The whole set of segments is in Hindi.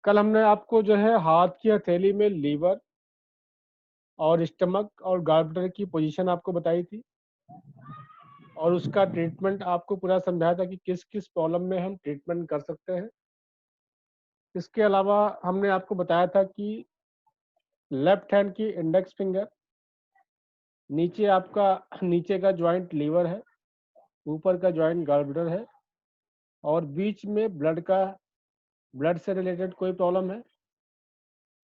कल हमने आपको जो है हाथ की हथेली में लीवर और स्टमक और गॉलब्लैडर की पोजीशन आपको बताई थी और उसका ट्रीटमेंट आपको पूरा समझाया था कि किस किस प्रॉब्लम में हम ट्रीटमेंट कर सकते हैं। इसके अलावा हमने आपको बताया था कि लेफ्ट हैंड की इंडेक्स फिंगर, नीचे आपका नीचे का जॉइंट लीवर है, ऊपर का जॉइंट गॉलब्लैडर है और बीच में ब्लड से रिलेटेड कोई प्रॉब्लम है।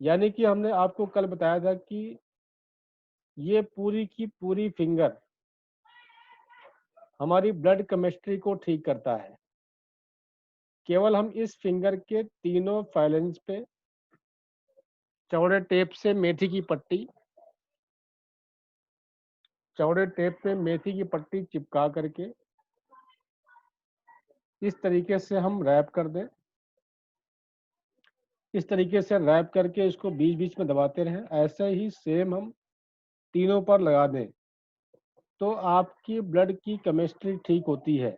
यानी कि हमने आपको कल बताया था कि ये पूरी की पूरी फिंगर हमारी ब्लड केमिस्ट्री को ठीक करता है। केवल हम इस फिंगर के तीनों फाइलेंज पे चौड़े टेप से मेथी की पट्टी चिपका करके इस तरीके से हम रैप कर दें। इस तरीके से रैप करके इसको बीच बीच में दबाते रहें। ऐसे ही सेम हम तीनों पर लगा दें तो आपकी ब्लड की केमिस्ट्री ठीक होती है।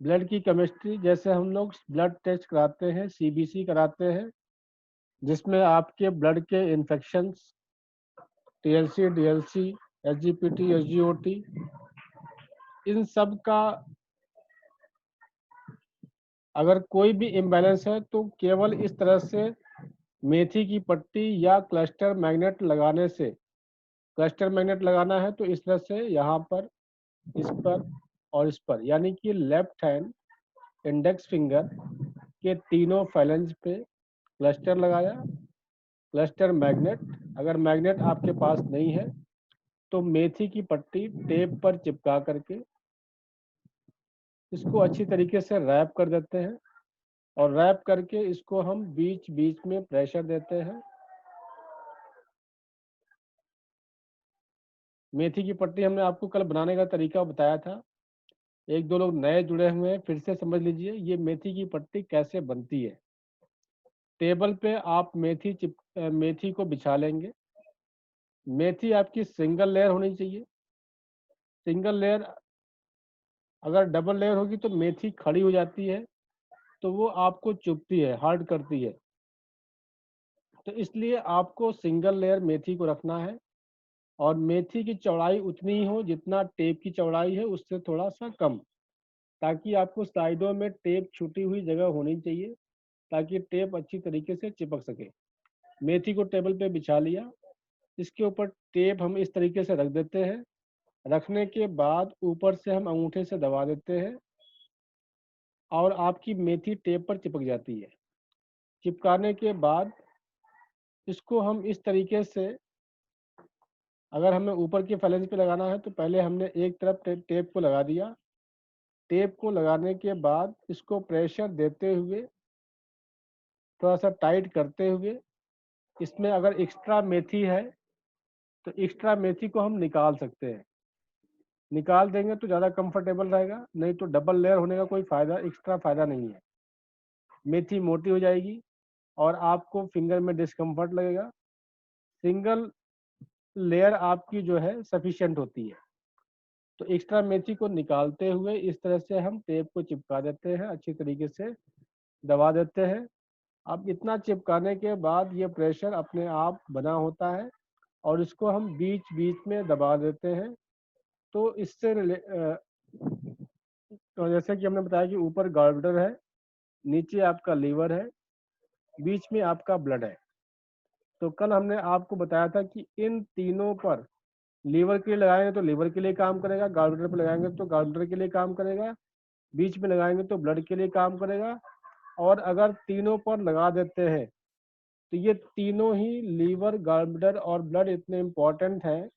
ब्लड की केमिस्ट्री जैसे हम लोग ब्लड टेस्ट कराते हैं, सीबीसी कराते हैं, जिसमें आपके ब्लड के infections, TLC, DLC, SGPT, SGOT, इन सब का अगर कोई भी इम्बैलेंस है तो केवल इस तरह से मेथी की पट्टी या क्लस्टर मैग्नेट लगाने से, क्लस्टर मैग्नेट लगाना है तो इस तरह से यहाँ पर, इस पर और इस पर, यानी कि लेफ्ट हैंड इंडेक्स फिंगर के तीनों फाइलेंज पे क्लस्टर लगाया। क्लस्टर मैग्नेट, अगर मैग्नेट आपके पास नहीं है तो मेथी की पट्टी टेप पर चिपका करके इसको अच्छी तरीके से रैप कर देते हैं और रैप करके इसको हम बीच बीच में प्रेशर देते हैं। मेथी की पट्टी हमने आपको कल बनाने का तरीका बताया था। एक दो लोग नए जुड़े हुए हैं, फिर से समझ लीजिए ये मेथी की पट्टी कैसे बनती है। टेबल पे आप मेथी को बिछा लेंगे। मेथी आपकी सिंगल लेयर होनी चाहिए। सिंगल लेयर, अगर डबल लेयर होगी तो मेथी खड़ी हो जाती है तो वो आपको चुभती है, हर्ट करती है। तो इसलिए आपको सिंगल लेयर मेथी को रखना है और मेथी की चौड़ाई उतनी ही हो जितना टेप की चौड़ाई है, उससे थोड़ा सा कम, ताकि आपको साइडों में टेप छूटी हुई जगह होनी चाहिए ताकि टेप अच्छी तरीके से चिपक सके। मेथी को टेबल पे बिछा लिया, इसके ऊपर टेप हम इस तरीके से रख देते हैं। रखने के बाद ऊपर से हम अंगूठे से दबा देते हैं और आपकी मेथी टेप पर चिपक जाती है। चिपकाने के बाद इसको हम इस तरीके से, अगर हमें ऊपर के फ्लैंज पे लगाना है तो पहले हमने एक तरफ टेप को लगा दिया। टेप को लगाने के बाद इसको प्रेशर देते हुए, थोड़ा सा टाइट करते हुए, इसमें अगर एक्स्ट्रा मेथी है तो एक्स्ट्रा मेथी को हम निकाल सकते हैं। निकाल देंगे तो ज़्यादा कंफर्टेबल रहेगा, नहीं तो डबल लेयर होने का कोई फ़ायदा, एक्स्ट्रा फ़ायदा नहीं है। मेथी मोटी हो जाएगी और आपको फिंगर में डिस्कम्फर्ट लगेगा। सिंगल लेयर आपकी जो है सफिशिएंट होती है। तो एक्स्ट्रा मेथी को निकालते हुए इस तरह से हम टेप को चिपका देते हैं, अच्छी तरीके से दबा देते हैं। अब इतना चिपकाने के बाद ये प्रेशर अपने आप बना होता है और इसको हम बीच बीच में दबा देते हैं। तो तो जैसे कि हमने बताया कि ऊपर गॉलब्लैडर है, नीचे आपका लीवर है, बीच में आपका ब्लड है। तो कल हमने आपको बताया था कि इन तीनों पर, लीवर के लिए लगाएंगे तो लीवर के लिए काम करेगा, गॉलब्लैडर पर लगाएंगे तो गॉलब्लैडर के लिए काम करेगा, बीच में लगाएंगे तो ब्लड के लिए काम करेगा। और अगर तीनों पर लगा देते हैं तो ये तीनों ही, लीवर, गॉलब्लैडर और ब्लड, इतने इम्पोर्टेंट हैं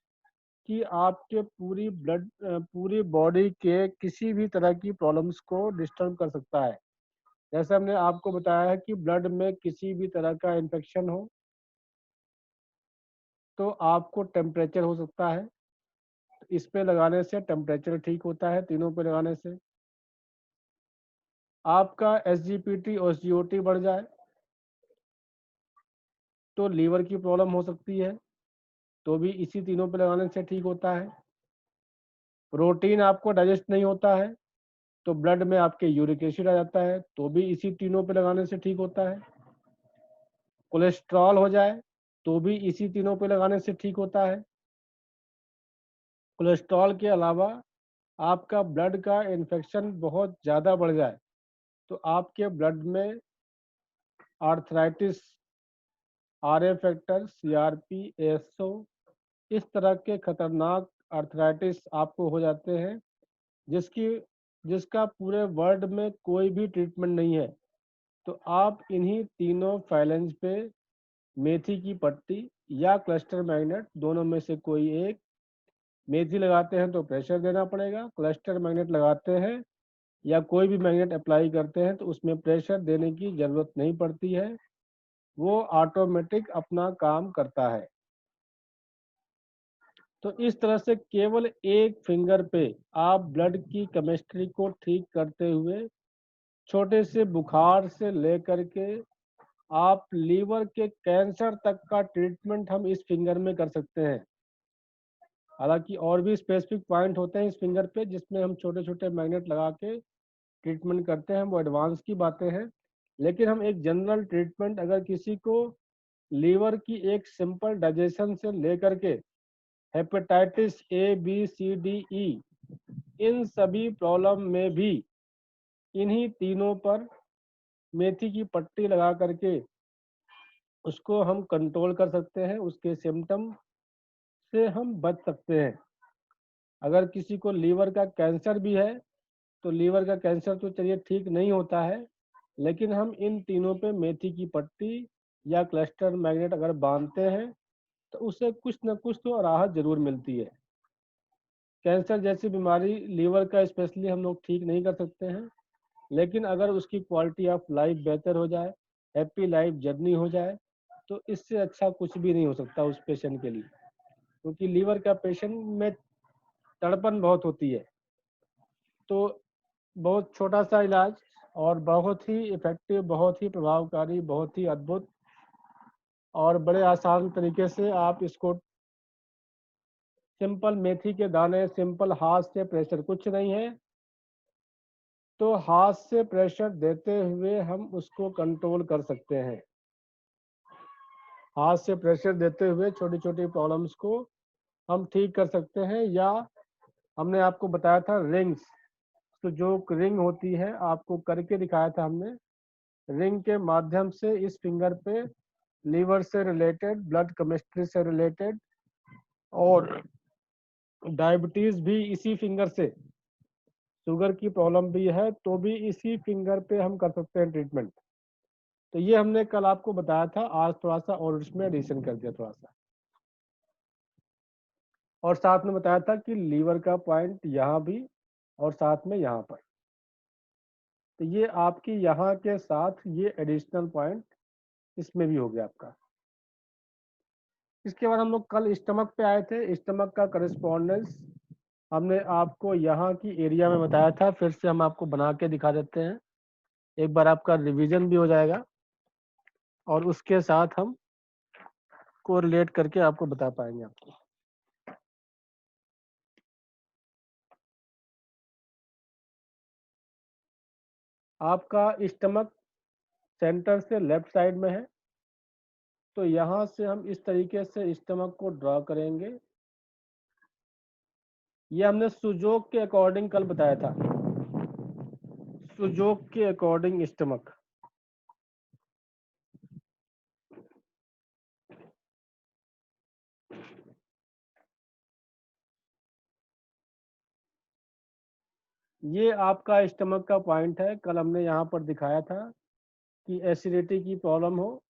कि आपके पूरी बॉडी के किसी भी तरह की प्रॉब्लम्स को डिस्टर्ब कर सकता है। जैसे हमने आपको बताया है कि ब्लड में किसी भी तरह का इन्फेक्शन हो तो आपको टेम्परेचर हो सकता है। इस पे लगाने से टेम्परेचर ठीक होता है, तीनों पे लगाने से। आपका एसजीपीटी और एसजीओटी बढ़ जाए तो लीवर की प्रॉब्लम हो सकती है, तो भी इसी तीनों पे लगाने से ठीक होता है। प्रोटीन आपको डाइजेस्ट नहीं होता है तो ब्लड में आपके यूरिक एसिड आ जाता है, तो भी इसी तीनों पे लगाने से ठीक होता है। कोलेस्ट्रॉल हो जाए तो भी इसी तीनों पे लगाने से ठीक होता है। कोलेस्ट्रॉल के अलावा आपका ब्लड का इन्फेक्शन बहुत ज़्यादा बढ़ जाए तो आपके ब्लड में arthritis, RA factor, CRP, SO इस तरह के खतरनाक आर्थराइटिस आपको हो जाते हैं जिसका पूरे वर्ल्ड में कोई भी ट्रीटमेंट नहीं है। तो आप इन्हीं तीनों फाइलेंज पे मेथी की पट्टी या क्लस्टर मैग्नेट दोनों में से कोई एक, मेथी लगाते हैं तो प्रेशर देना पड़ेगा, क्लस्टर मैग्नेट लगाते हैं या कोई भी मैग्नेट अप्लाई करते हैं तो उसमें प्रेशर देने की ज़रूरत नहीं पड़ती है, वो ऑटोमेटिक अपना काम करता है। तो इस तरह से केवल एक फिंगर पे आप ब्लड की केमिस्ट्री को ठीक करते हुए छोटे से बुखार से लेकर के आप लीवर के कैंसर तक का ट्रीटमेंट हम इस फिंगर में कर सकते हैं। हालांकि और भी स्पेसिफिक पॉइंट होते हैं इस फिंगर पे जिसमें हम छोटे छोटे मैग्नेट लगा के ट्रीटमेंट करते हैं, वो एडवांस की बातें हैं। लेकिन हम एक जनरल ट्रीटमेंट अगर किसी को लीवर की एक सिंपल डाइजेशन से लेकर के hepatitis A B C D E इन सभी प्रॉब्लम में भी इन्हीं तीनों पर मेथी की पट्टी लगा करके उसको हम कंट्रोल कर सकते हैं, उसके सिम्टम से हम बच सकते हैं। अगर किसी को लीवर का कैंसर भी है तो लीवर का कैंसर तो चलिए ठीक नहीं होता है, लेकिन हम इन तीनों पे मेथी की पट्टी या क्लस्टर मैग्नेट अगर बांधते हैं तो उससे कुछ न कुछ तो राहत जरूर मिलती है। कैंसर जैसी बीमारी लीवर का स्पेशली हम लोग ठीक नहीं कर सकते हैं, लेकिन अगर उसकी क्वालिटी ऑफ लाइफ बेहतर हो जाए, हैप्पी लाइफ जर्नी हो जाए, तो इससे अच्छा कुछ भी नहीं हो सकता उस पेशेंट के लिए, क्योंकि लीवर का पेशेंट में तड़पन बहुत होती है। तो बहुत छोटा सा इलाज और बहुत ही इफेक्टिव, बहुत ही प्रभावकारी, बहुत ही अद्भुत और बड़े आसान तरीके से आप इसको सिंपल मेथी के दाने, सिंपल हाथ से प्रेशर, कुछ नहीं है तो हाथ से प्रेशर देते हुए हम उसको कंट्रोल कर सकते हैं। हाथ से प्रेशर देते हुए छोटी छोटी प्रॉब्लम्स को हम ठीक कर सकते हैं। या हमने आपको बताया था रिंग्स, तो जो रिंग होती है आपको करके दिखाया था हमने, रिंग के माध्यम से इस फिंगर पे लीवर से रिलेटेड, ब्लड केमिस्ट्री से रिलेटेड और डायबिटीज भी इसी फिंगर से, शुगर की प्रॉब्लम भी है तो भी इसी फिंगर पे हम कर सकते हैं ट्रीटमेंट। तो ये हमने कल आपको बताया था, आज थोड़ा सा और इसमें एडिशन कर दिया थोड़ा सा, और साथ में बताया था कि लीवर का पॉइंट यहाँ भी और साथ में यहाँ पर। तो ये आपकी यहाँ के साथ ये एडिशनल पॉइंट इसमें भी हो गया आपका। इसके बाद हम लोग कल स्टमक पे आए थे। स्टमक का करस्पॉन्डेंस हमने आपको यहाँ की एरिया में बताया था, फिर से हम आपको बना के दिखा देते हैं, एक बार आपका रिवीजन भी हो जाएगा और उसके साथ हम को रिलेट करके आपको बता पाएंगे आपको। आपका स्टमक सेंटर से लेफ्ट साइड में है, तो यहाँ से हम इस तरीके से स्टमक को ड्रॉ करेंगे। ये हमने सुजोग के अकॉर्डिंग कल बताया था, सुजोग के अकॉर्डिंग स्टमक। ये आपका स्टमक का पॉइंट है। कल हमने यहाँ पर दिखाया था कि एसिडिटी की प्रॉब्लम हो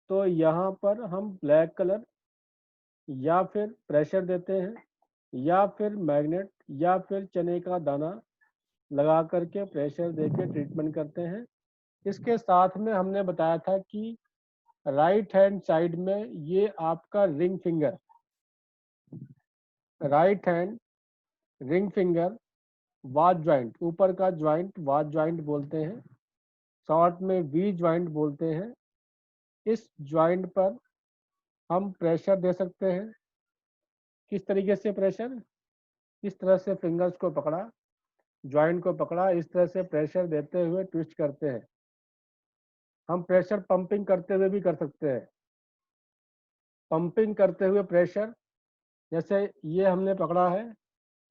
तो यहाँ पर हम ब्लैक कलर या फिर प्रेशर देते हैं या फिर मैग्नेट या फिर चने का दाना लगा करके प्रेशर देके ट्रीटमेंट करते हैं। इसके साथ में हमने बताया था कि राइट हैंड साइड में ये आपका ring finger, right hand ring finger was joint, ऊपर का ज्वाइंट वाज ज्वाइंट बोलते हैं, शॉर्ट में वी ज्वाइंट बोलते हैं। इस ज्वाइंट पर हम प्रेशर दे सकते हैं। किस तरीके से प्रेशर? इस तरह से फिंगर्स को पकड़ा, ज्वाइंट को पकड़ा, इस तरह से प्रेशर देते हुए ट्विस्ट करते हैं। हम प्रेशर पंपिंग करते हुए भी कर सकते हैं। पंपिंग करते हुए प्रेशर, जैसे ये हमने पकड़ा है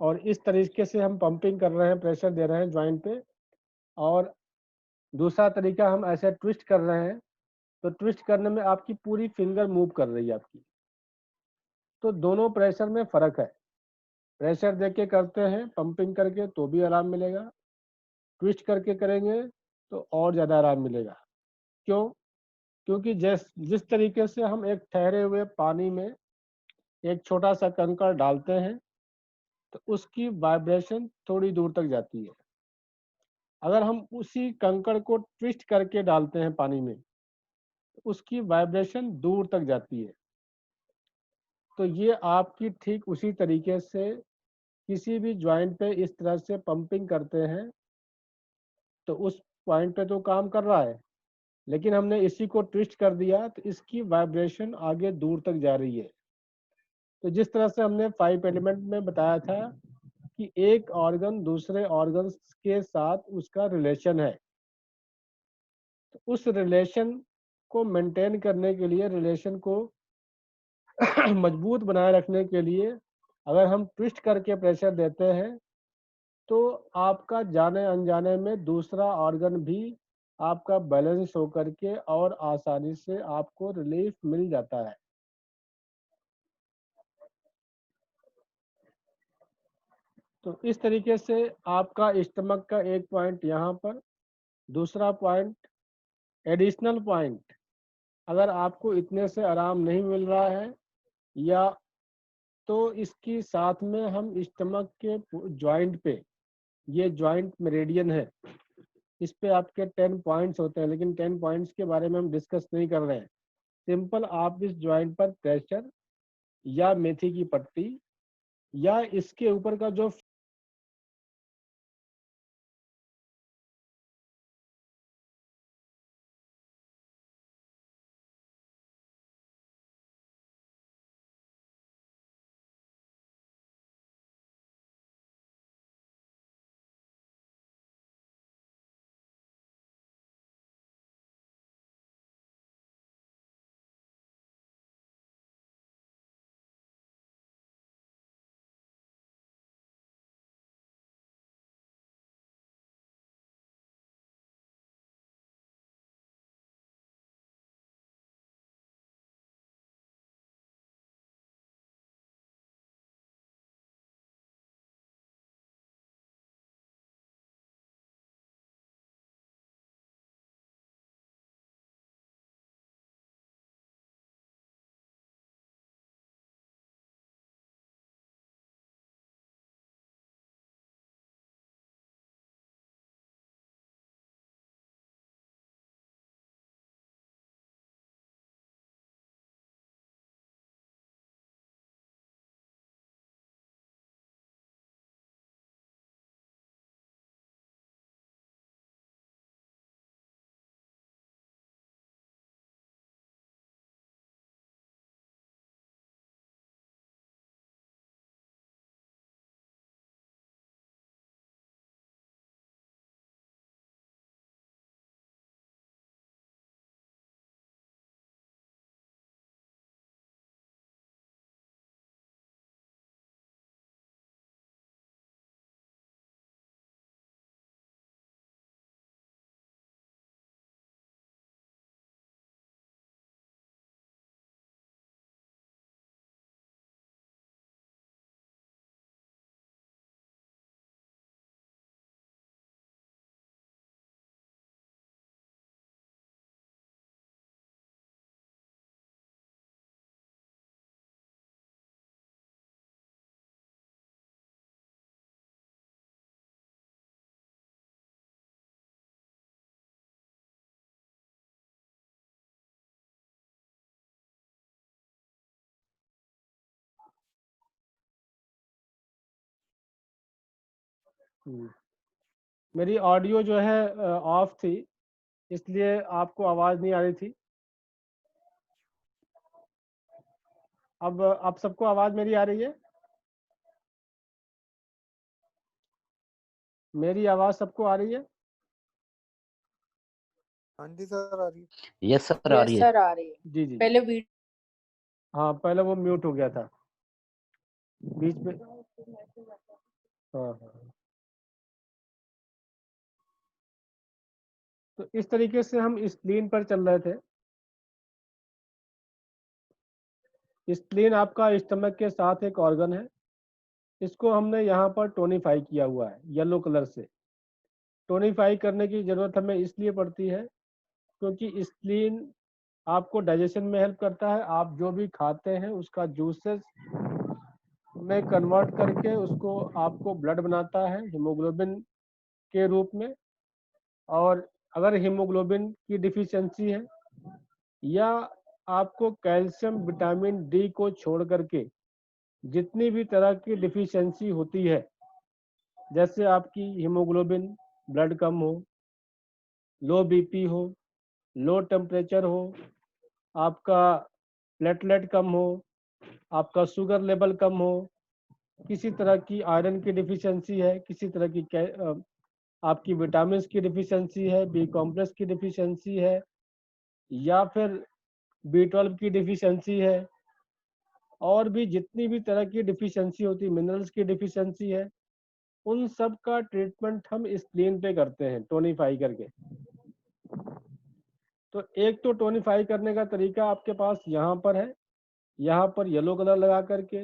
और इस तरीके से हम पंपिंग कर रहे हैं, प्रेशर दे रहे हैं जॉइंट पे। और दूसरा तरीका हम ऐसे ट्विस्ट कर रहे हैं, तो ट्विस्ट करने में आपकी पूरी फिंगर मूव कर रही है आपकी। तो दोनों प्रेशर में फ़र्क है। प्रेशर दे के करते हैं पंपिंग करके तो भी आराम मिलेगा, ट्विस्ट करके करेंगे तो और ज़्यादा आराम मिलेगा। क्यों? क्योंकि जिस तरीके से हम एक ठहरे हुए पानी में एक छोटा सा कंकड़ डालते हैं, तो उसकी वाइब्रेशन थोड़ी दूर तक जाती है। अगर हम उसी कंकड़ को ट्विस्ट करके डालते हैं पानी में, तो उसकी वाइब्रेशन दूर तक जाती है। तो ये आपकी ठीक उसी तरीके से किसी भी जॉइंट पे इस तरह से पंपिंग करते हैं, तो उस पॉइंट पे तो काम कर रहा है, लेकिन हमने इसी को ट्विस्ट कर दिया तो इसकी वाइब्रेशन आगे दूर तक जा रही है। तो जिस तरह से हमने 5 एलिमेंट में बताया था कि एक ऑर्गन दूसरे ऑर्गन के साथ उसका रिलेशन है, तो उस रिलेशन को मेंटेन करने के लिए, रिलेशन को मजबूत बनाए रखने के लिए अगर हम ट्विस्ट करके प्रेशर देते हैं, तो आपका जाने अनजाने में दूसरा ऑर्गन भी आपका बैलेंस होकर के और आसानी से आपको रिलीफ मिल जाता है। तो इस तरीके से आपका स्टमक का एक पॉइंट यहाँ पर, दूसरा पॉइंट, एडिशनल पॉइंट, अगर आपको इतने से आराम नहीं मिल रहा है या, तो इसकी साथ में हम स्टमक के जॉइंट पे, ये जॉइंट मेरिडियन है, इस पे आपके 10 पॉइंट्स होते हैं, लेकिन 10 पॉइंट्स के बारे में हम डिस्कस नहीं कर रहे हैं। सिंपल आप इस जॉइंट पर प्रेशर या मेथी की पट्टी या इसके ऊपर का जो मेरी ऑडियो जो है ऑफ थी, इसलिए आपको आवाज़ नहीं आ रही थी। अब सबको आवाज़ मेरी आ रही है? मेरी आवाज़ सबको आ रही है? हाँ जी सर, आ रही है। यस सर, आ यस रही है। सर, आ रही है। जी जी पहले वीडियो हाँ, पहले वो म्यूट हो गया था बीच में। हाँ हाँ। तो इस तरीके से हम स्प्लीन पर चल रहे थे। स्प्लीन आपका स्टमक के साथ एक ऑर्गन है। इसको हमने यहाँ पर टोनिफाई किया हुआ है येलो कलर से। टोनिफाई करने की ज़रूरत हमें इसलिए पड़ती है क्योंकि स्प्लीन आपको डाइजेशन में हेल्प करता है। आप जो भी खाते हैं उसका जूसेस में कन्वर्ट करके उसको आपको ब्लड बनाता है हीमोग्लोबिन के रूप में। और अगर हीमोग्लोबिन की डिफिशियंसी है या आपको कैल्शियम विटामिन डी को छोड़ करके जितनी भी तरह की डिफिशियंसी होती है, जैसे आपकी हीमोग्लोबिन ब्लड कम हो, लो बीपी हो, लो टेम्परेचर हो, आपका प्लेटलेट कम हो, आपका शुगर लेवल कम हो, किसी तरह की आयरन की डिफिशियंसी है, किसी तरह की आपकी विटामिन की डिफिशियंसी है, बी कॉम्प्लेक्स की डिफिशियंसी है, या फिर B12 की डिफिशियंसी है, और भी जितनी भी तरह की डिफिशियंसी होती है, मिनरल्स की डिफिशियंसी है, उन सब का ट्रीटमेंट हम स्प्लीन पे करते हैं टोनिफाई करके। तो एक तो टोनिफाई करने का तरीका आपके पास यहाँ पर है। यहाँ पर येलो कलर लगा करके,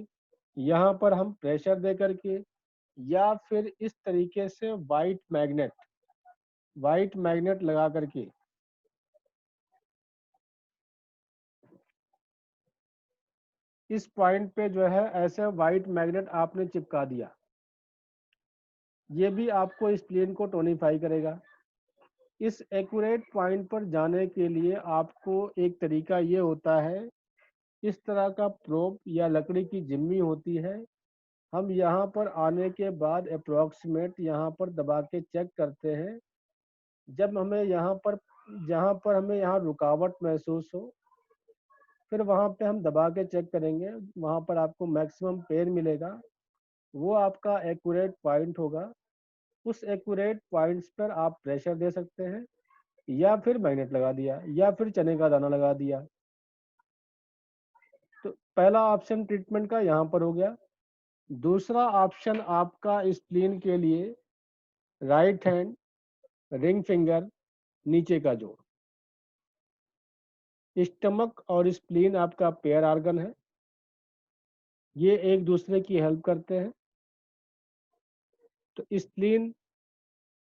यहाँ पर हम प्रेशर दे करके, या फिर इस तरीके से वाइट मैग्नेट लगा करके इस पॉइंट पे जो है ऐसे वाइट मैग्नेट आपने चिपका दिया। ये भी आपको स्प्लीन को टोनिफाई करेगा। इस एक्यूरेट पॉइंट पर जाने के लिए आपको एक तरीका ये होता है, इस तरह का प्रोब या लकड़ी की जिम्मी होती है। हम यहाँ पर आने के बाद अप्रॉक्सीमेट यहाँ पर दबा के चेक करते हैं। जब हमें यहाँ पर जहाँ पर हमें यहाँ रुकावट महसूस हो, फिर वहाँ पे हम दबा के चेक करेंगे। वहाँ पर आपको मैक्सिमम पेन मिलेगा, वो आपका एक्यूरेट पॉइंट होगा। उस एक्यूरेट पॉइंट्स पर आप प्रेशर दे सकते हैं, या फिर मैग्नेट लगा दिया, या फिर चने का दाना लगा दिया। तो पहला ऑप्शन ट्रीटमेंट का यहाँ पर हो गया। दूसरा ऑप्शन आपका स्प्लीन के लिए राइट हैंड रिंग फिंगर नीचे का जोड़। स्टमक और स्प्लीन आपका पेयर ऑर्गन है, ये एक दूसरे की हेल्प करते हैं। तो स्प्लीन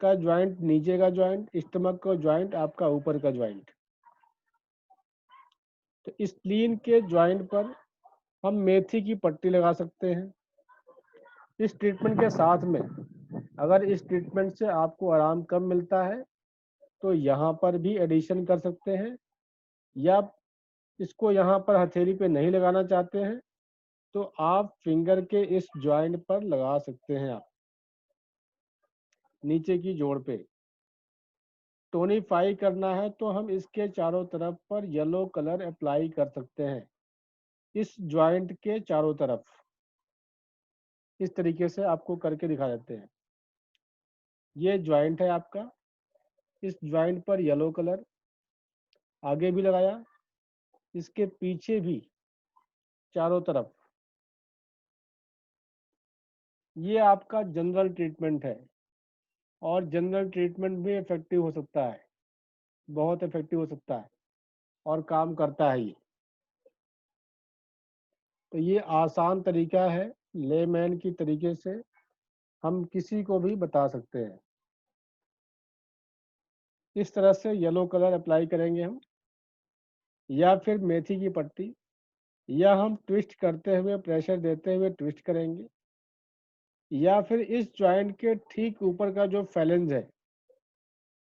का ज्वाइंट नीचे का ज्वाइंट, स्टमक का ज्वाइंट आपका ऊपर का ज्वाइंट। तो स्प्लीन के ज्वाइंट पर हम मेथी की पट्टी लगा सकते हैं। इस ट्रीटमेंट के साथ में अगर इस ट्रीटमेंट से आपको आराम कम मिलता है तो यहाँ पर भी एडिशन कर सकते हैं, या इसको यहाँ पर हथेली पे नहीं लगाना चाहते हैं तो आप फिंगर के इस ज्वाइंट पर लगा सकते हैं। आप नीचे की जोड़ पे टोनिफाई करना है तो हम इसके चारों तरफ पर येलो कलर अप्लाई कर सकते हैं, इस ज्वाइंट के चारों तरफ। इस तरीके से आपको करके दिखा देते हैं। ये ज्वाइंट है आपका, इस ज्वाइंट पर येलो कलर आगे भी लगाया, इसके पीछे भी चारों तरफ। ये आपका जनरल ट्रीटमेंट है, और जनरल ट्रीटमेंट भी इफेक्टिव हो सकता है, बहुत इफेक्टिव हो सकता है, और काम करता है ये। तो ये आसान तरीका है, लेमैन की तरीके से हम किसी को भी बता सकते हैं। इस तरह से येलो कलर अप्लाई करेंगे हम, या फिर मेथी की पट्टी, या हम ट्विस्ट करते हुए प्रेशर देते हुए ट्विस्ट करेंगे, या फिर इस जॉइंट के ठीक ऊपर का जो फैलेंज है,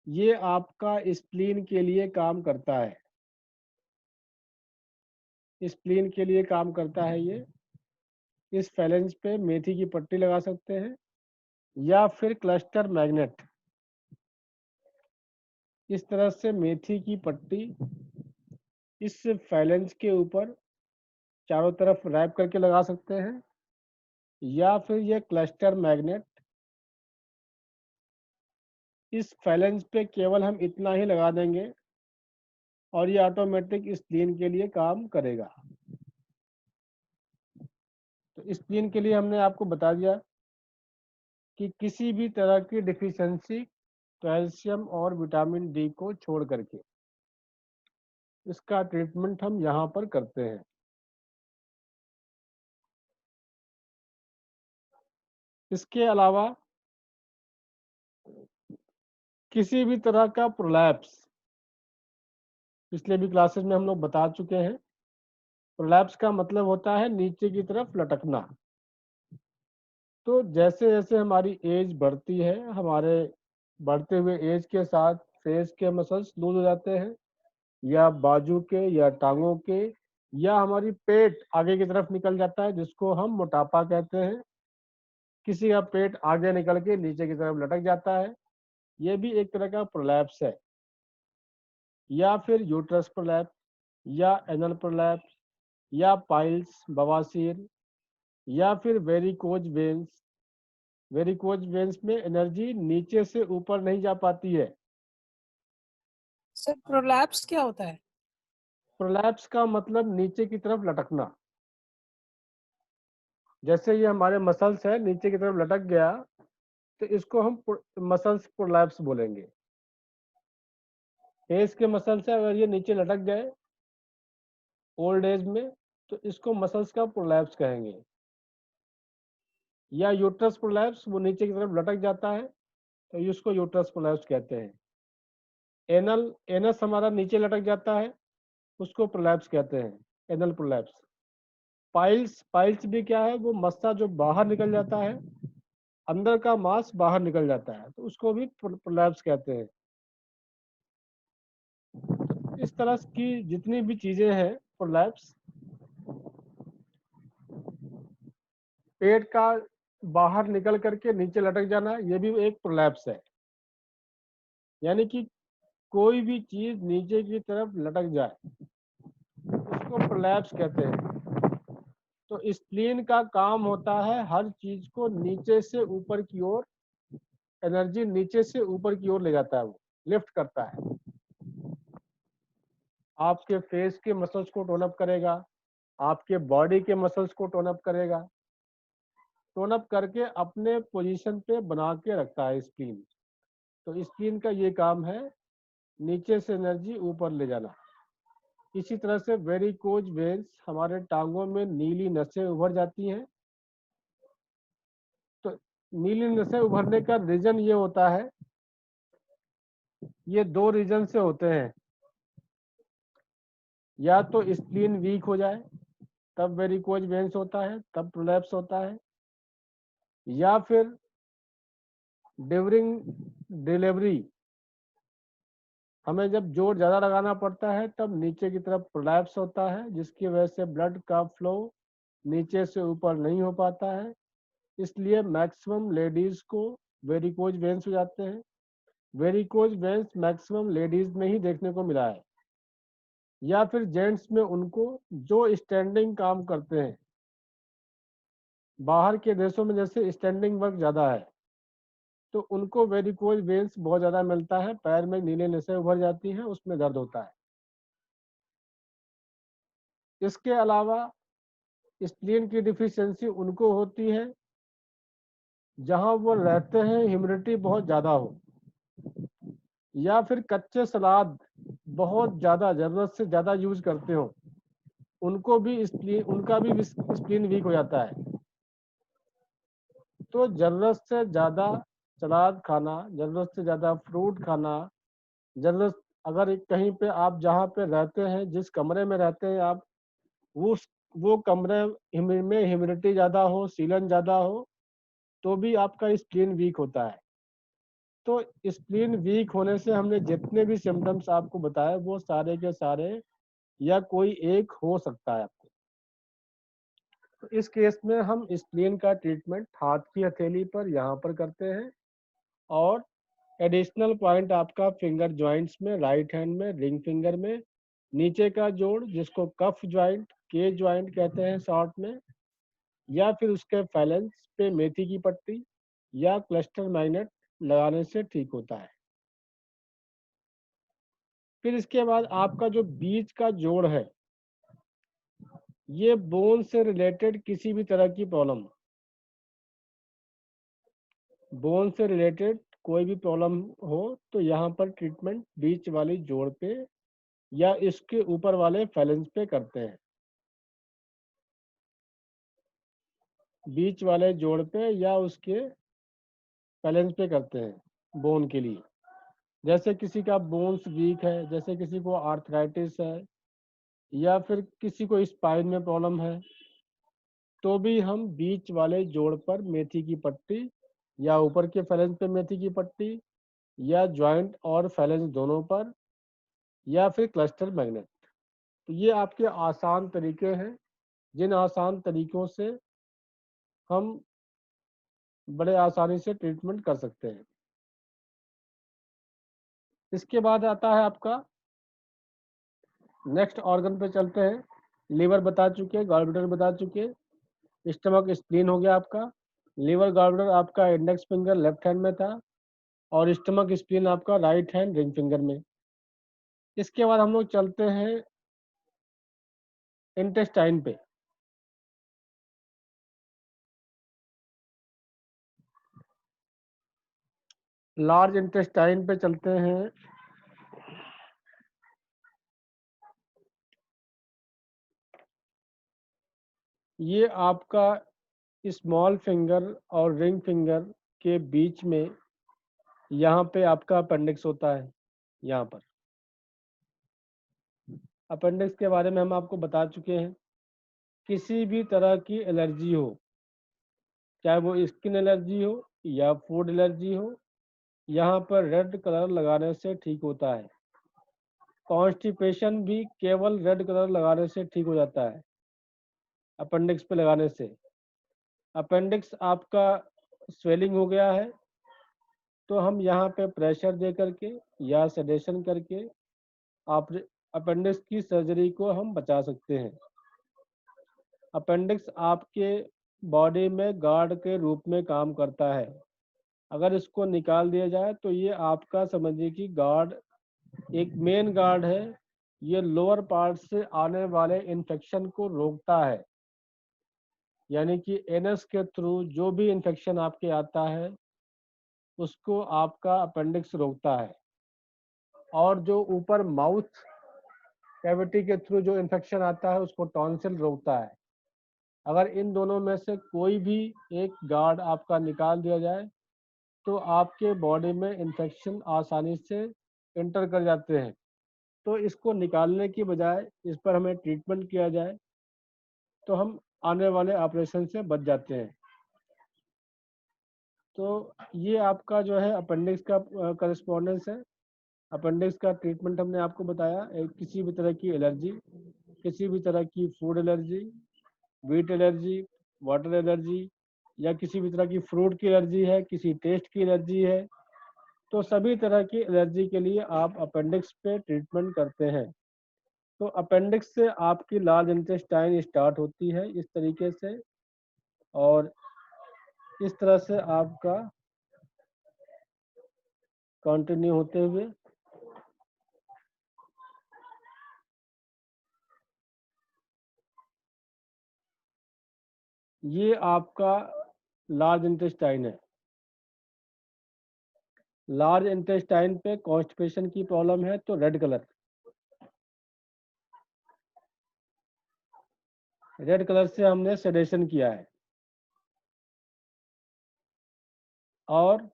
ये आपका स्प्लीन के लिए काम करता है। स्प्लीन के लिए काम करता है ये। इस फैलेंज पे मेथी की पट्टी लगा सकते हैं, या फिर क्लस्टर मैग्नेट। इस तरह से मेथी की पट्टी इस फैलेंज के ऊपर चारों तरफ रैप करके लगा सकते हैं, या फिर ये क्लस्टर मैग्नेट इस फैलेंज पे केवल हम इतना ही लगा देंगे और ये ऑटोमेटिक स्प्लीन के लिए काम करेगा। तो स्प्लीन के लिए हमने आपको बता दिया कि किसी भी तरह की डिफिशियंसी कैल्शियम और विटामिन डी को छोड़ करके इसका ट्रीटमेंट हम यहाँ पर करते हैं। इसके अलावा किसी भी तरह का प्रोलैप्स, पिछले भी क्लासेस में हम लोग बता चुके हैं, प्रोलैप्स का मतलब होता है नीचे की तरफ लटकना। तो जैसे जैसे हमारी एज बढ़ती है, हमारे बढ़ते हुए एज के साथ फेस के मसल्स लूज हो जाते हैं, या बाजू के या टांगों के, या हमारी पेट आगे की तरफ निकल जाता है जिसको हम मोटापा कहते हैं। किसी का पेट आगे निकल के नीचे की तरफ लटक जाता है, ये भी एक तरह का प्रोलैप्स है। या फिर यूट्रस प्रोलैप्स, या एनल प्रोलैप्स, या पाइल्स बवासीर, या फिर वेरिकोज वेन्स। वेरिकोज वेन्स में एनर्जी नीचे से ऊपर नहीं जा पाती है। सर प्रोलैप्स क्या होता है? प्रोलैप्स का मतलब नीचे की तरफ लटकना। जैसे ये हमारे मसल्स है नीचे की तरफ लटक गया, तो इसको हम मसल्स प्रोलैप्स बोलेंगे। फेस के मसल्स है, अगर ये नीचे लटक गए ओल्ड एज में, तो इसको मसल्स का प्रोलैप्स कहेंगे। या यूट्रस प्रोलैप्स, वो नीचे की तरफ लटक जाता है तो इसको यूट्रस प्रोलैप्स कहते हैं। एनल, एनस हमारा नीचे लटक जाता है, उसको प्रोलैप्स कहते हैं, एनल प्रोलैप्स। पाइल्स, पाइल्स भी क्या है, वो मस्सा जो बाहर निकल जाता है, अंदर का मांस बाहर निकल जाता है, तो उसको भी प्रोलैप्स कहते हैं। तो इस तरह की जितनी भी चीजें हैं प्रोलैप्स, पेट का बाहर निकल करके नीचे लटक जाना, ये भी एक प्रोलैप्स है। यानी कि कोई भी चीज नीचे की तरफ लटक जाए उसको प्रोलैप्स कहते हैं। तो स्प्लीन का काम होता है हर चीज को नीचे से ऊपर की ओर, एनर्जी नीचे से ऊपर की ओर ले जाता है, वो लिफ्ट करता है। आपके फेस के मसल्स को टोन अप करेगा, आपके बॉडी के मसल्स को टोन अप करेगा, टोन अप करके अपने पोजीशन पे बना के रखता है स्प्लीन। तो स्प्लीन का ये काम है नीचे से एनर्जी ऊपर ले जाना। इसी तरह से वेरिकोज वेन्स, हमारे टांगों में नीली नसें उभर जाती हैं। तो नीली नसें उभरने का रीजन ये होता है, ये दो रीजन से होते हैं। या तो स्प्लीन वीक हो जाए तब वेरिकोज वेन्स होता है, तब प्रोलैप्स होता है। या फिर ड्यूरिंग डिलीवरी हमें जब जोर ज़्यादा लगाना पड़ता है तब नीचे की तरफ प्रोलैप्स होता है, जिसकी वजह से ब्लड का फ्लो नीचे से ऊपर नहीं हो पाता है। इसलिए मैक्सिमम लेडीज को वेरिकोज वेन्स हो जाते हैं। वेरिकोज वेन्स मैक्सिमम लेडीज में ही देखने को मिला है। या फिर जेंट्स में उनको जो स्टैंडिंग काम करते हैं, बाहर के देशों में जैसे स्टैंडिंग वर्क ज़्यादा है, तो उनको वेरिकोज वेन्स बहुत ज़्यादा मिलता है, पैर में नीले नसें उभर जाती हैं, उसमें दर्द होता है। इसके अलावा स्प्लीन की डिफिशियंसी उनको होती है जहां वो रहते हैं ह्यूमिडिटी बहुत ज़्यादा हो, या फिर कच्चे सलाद बहुत ज़्यादा ज़रूरत से ज़्यादा यूज करते हो, उनको भी स्प्लीन, उनका भी स्प्लीन वीक हो जाता है। तो ज़रूरत से ज़्यादा सलाद खाना, ज़रूरत से ज़्यादा फ्रूट खाना, जरूरत, अगर कहीं पे आप जहाँ पे रहते हैं, जिस कमरे में रहते हैं आप, वो वो कमरे में ह्यूमिडिटी ज़्यादा हो, सीलन ज़्यादा हो, तो भी आपका स्प्लीन वीक होता है। तो स्प्लीन वीक होने से हमने जितने भी सिम्टम्स आपको बताए वो सारे के सारे या कोई एक हो सकता है आपको। तो इस केस में हम स्प्लीन का ट्रीटमेंट हाथ की हथेली पर यहाँ पर करते हैं, और एडिशनल पॉइंट आपका फिंगर जॉइंट्स में, राइट हैंड में, रिंग फिंगर में, नीचे का जोड़ जिसको कफ जॉइंट, के जॉइंट कहते हैं शॉर्ट में, या फिर उसके फैलेंस पे मेथी की पट्टी या क्लस्टर मैग्नेट लगाने से ठीक होता है। फिर इसके बाद आपका जो बीच का जोड़ है, ये बोन से रिलेटेड किसी भी तरह की प्रॉब्लम, बोन से रिलेटेड कोई भी प्रॉब्लम हो तो यहाँ पर ट्रीटमेंट बीच वाली जोड़ पे या इसके ऊपर वाले फैलेंस पे करते हैं, बीच वाले जोड़ पे या उसके फैलेंस पे करते हैं बोन के लिए। जैसे किसी का बोन्स वीक है, जैसे किसी को आर्थराइटिस है, या फिर किसी को स्पाइन में प्रॉब्लम है, तो भी हम बीच वाले जोड़ पर मेथी की पट्टी या ऊपर के फैलेंस पे मेथी की पट्टी या जॉइंट और फैलेंस दोनों पर या फिर क्लस्टर मैग्नेट। तो ये आपके आसान तरीके हैं, जिन आसान तरीकों से हम बड़े आसानी से ट्रीटमेंट कर सकते हैं। इसके बाद आता है आपका नेक्स्ट ऑर्गन पे चलते हैं। लीवर बता चुके, गॉल ब्लैडर बता चुके, स्टमक स्प्लीन हो गया आपका। लीवर गॉल ब्लैडर आपका इंडेक्स फिंगर लेफ्ट हैंड में था और स्टमक स्प्लीन आपका राइट हैंड रिंग फिंगर में। इसके बाद हम लोग चलते हैं इंटेस्टाइन पे। लार्ज इंटेस्टाइन पे चलते हैं। ये आपका स्मॉल फिंगर और रिंग फिंगर के बीच में यहाँ पे आपका अपेंडिक्स होता है। यहाँ पर अपेंडिक्स के बारे में हम आपको बता चुके हैं। किसी भी तरह की एलर्जी हो, चाहे वो स्किन एलर्जी हो या फूड एलर्जी हो, यहाँ पर रेड कलर लगाने से ठीक होता है। कॉन्स्टिपेशन भी केवल रेड कलर लगाने से ठीक हो जाता है, अपेंडिक्स पे लगाने से। अपेंडिक्स आपका स्वेलिंग हो गया है तो हम यहाँ पे प्रेशर दे करके या सेडेशन करके आप अपेंडिक्स की सर्जरी को हम बचा सकते हैं। अपेंडिक्स आपके बॉडी में गार्ड के रूप में काम करता है। अगर इसको निकाल दिया जाए तो ये आपका समझिए कि गार्ड एक मेन गार्ड है। ये लोअर पार्ट से आने वाले इन्फेक्शन को रोकता है, यानी कि एनएस के थ्रू जो भी इन्फेक्शन आपके आता है उसको आपका अपेंडिक्स रोकता है। और जो ऊपर माउथ कैविटी के थ्रू जो इन्फेक्शन आता है उसको टॉन्सिल रोकता है। अगर इन दोनों में से कोई भी एक गार्ड आपका निकाल दिया जाए तो आपके बॉडी में इन्फेक्शन आसानी से एंटर कर जाते हैं। तो इसको निकालने की बजाय इस पर हमें ट्रीटमेंट किया जाए तो हम आने वाले ऑपरेशन से बच जाते हैं। तो ये आपका जो है अपेंडिक्स का करस्पॉन्डेंस है। अपेंडिक्स का ट्रीटमेंट हमने आपको बताया। किसी भी तरह की एलर्जी, किसी भी तरह की food allergy, wheat allergy, water allergy, या किसी भी तरह की फ्रूट की एलर्जी है, किसी टेस्ट की एलर्जी है, तो सभी तरह की एलर्जी के लिए आप अपेंडिक्स पे ट्रीटमेंट करते हैं। तो अपेंडिक्स से आपकी लार्ज इंटेस्टाइन स्टार्ट होती है इस तरीके से, और इस तरह से आपका कंटिन्यू होते हुए ये आपका लार्ज इंटेस्टाइन है। लार्ज इंटेस्टाइन पे कॉन्स्टिपेशन की प्रॉब्लम है तो रेड कलर, रेड कलर से हमने सेडेशन किया है। और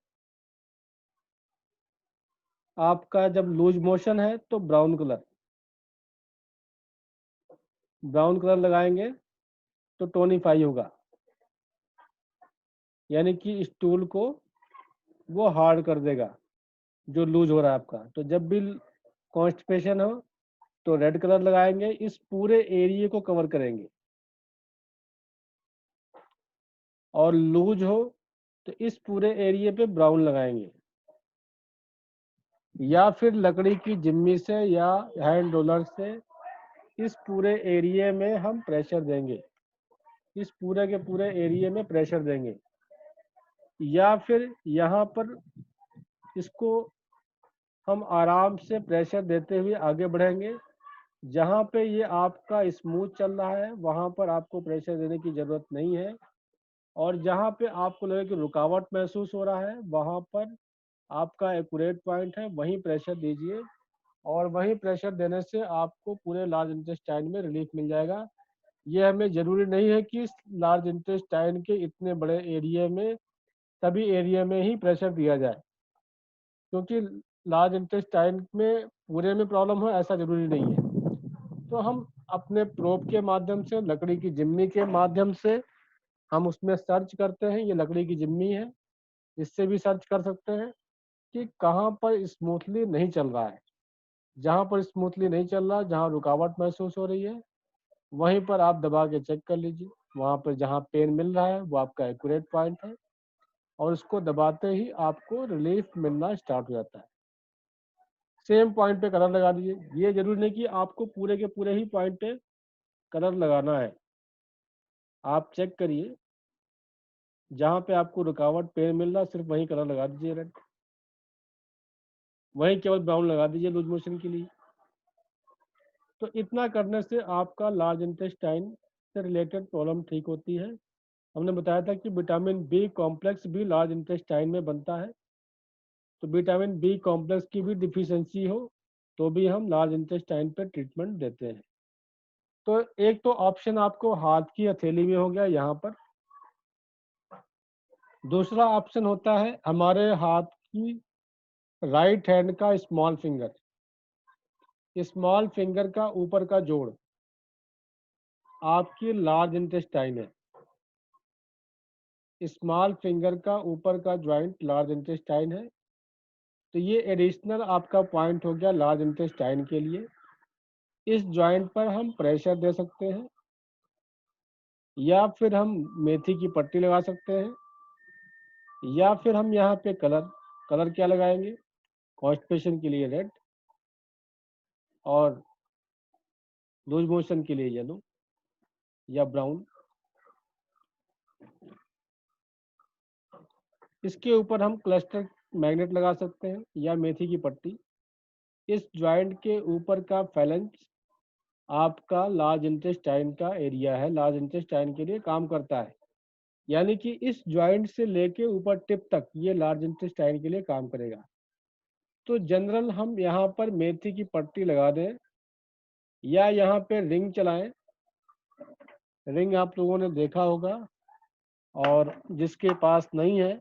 आपका जब लूज मोशन है तो ब्राउन कलर, ब्राउन कलर लगाएंगे तो टोनिफाई होगा, यानी कि स्टूल को वो हार्ड कर देगा जो लूज हो रहा है आपका। तो जब भी कॉन्स्टिपेशन हो तो रेड कलर लगाएंगे, इस पूरे एरिया को कवर करेंगे। और लूज हो तो इस पूरे एरिया पे ब्राउन लगाएंगे, या फिर लकड़ी की जिम्मी से या हैंड रोलर से इस पूरे एरिया में हम प्रेशर देंगे, इस पूरे के पूरे एरिया में प्रेशर देंगे। या फिर यहाँ पर इसको हम आराम से प्रेशर देते हुए आगे बढ़ेंगे। जहाँ पे ये आपका स्मूथ चल रहा है वहाँ पर आपको प्रेशर देने की ज़रूरत नहीं है, और जहाँ पे आपको लगे कि रुकावट महसूस हो रहा है वहाँ पर आपका एक्यूरेट पॉइंट है, वहीं प्रेशर दीजिए, और वहीं प्रेशर देने से आपको पूरे लार्ज इंटेस्टाइन में रिलीफ मिल जाएगा। ये हमें ज़रूरी नहीं है कि लार्ज इंटेस्टाइन के इतने बड़े एरिया में सभी एरिया में ही प्रेशर दिया जाए, क्योंकि लार्ज इंटेस्टाइन में पूरे में प्रॉब्लम हो ऐसा ज़रूरी नहीं है। तो हम अपने प्रोब के माध्यम से, लकड़ी की जिम्मी के माध्यम से हम उसमें सर्च करते हैं। ये लकड़ी की जिम्मी है, इससे भी सर्च कर सकते हैं कि कहाँ पर स्मूथली नहीं चल रहा है। जहाँ पर स्मूथली नहीं चल रहा, जहाँ रुकावट महसूस हो रही है, वहीं पर आप दबा के चेक कर लीजिए। वहाँ पर जहाँ पेन मिल रहा है वो आपका एक्यूरेट पॉइंट है, और उसको दबाते ही आपको रिलीफ मिलना स्टार्ट हो जाता है। सेम पॉइंट पे कलर लगा दीजिए। ये जरूरी नहीं कि आपको पूरे के पूरे ही पॉइंट पे कलर लगाना है। आप चेक करिए, जहाँ पे आपको रुकावट पेन मिल रहा है सिर्फ वहीं कलर लगा दीजिए रेड, वहीं केवल ब्राउन लगा दीजिए लूज मोशन के लिए। तो इतना करने से आपका लार्ज इंटेस्टाइन से रिलेटेड प्रॉब्लम ठीक होती है। हमने बताया था कि विटामिन बी कॉम्प्लेक्स भी लार्ज इंटेस्टाइन में बनता है, तो विटामिन बी कॉम्प्लेक्स की भी डिफिशियंसी हो तो भी हम लार्ज इंटेस्टाइन पर ट्रीटमेंट देते हैं। तो एक तो ऑप्शन आपको हाथ की हथेली में हो गया यहाँ पर। दूसरा ऑप्शन होता है हमारे हाथ की राइट हैंड का स्मॉल फिंगर। स्मॉल फिंगर का ऊपर का जोड़ आपकी लार्ज इंटेस्टाइन है। स्मॉल फिंगर का ऊपर का ज्वाइंट लार्ज इंटेस्टाइन है। तो ये एडिशनल आपका पॉइंट हो गया लार्ज इंटेस्टाइन के लिए। इस ज्वाइंट पर हम प्रेशर दे सकते हैं, या फिर हम मेथी की पट्टी लगा सकते हैं, या फिर हम यहाँ पे कलर क्या लगाएंगे, कॉन्स्टिपेशन के लिए रेड और लूज मोशन के लिए येलो या ब्राउन। इसके ऊपर हम क्लस्टर मैग्नेट लगा सकते हैं या मेथी की पट्टी। इस ज्वाइंट के ऊपर का फैलेंज आपका लार्ज इंटेस्टाइन का एरिया है, लार्ज इंटेस्टाइन के लिए काम करता है। यानी कि इस ज्वाइंट से लेके ऊपर टिप तक ये लार्ज इंटेस्टाइन के लिए काम करेगा। तो जनरल हम यहाँ पर मेथी की पट्टी लगा दें या यहाँ पे रिंग चलाएं। रिंग आप लोगों ने देखा होगा, और जिसके पास नहीं है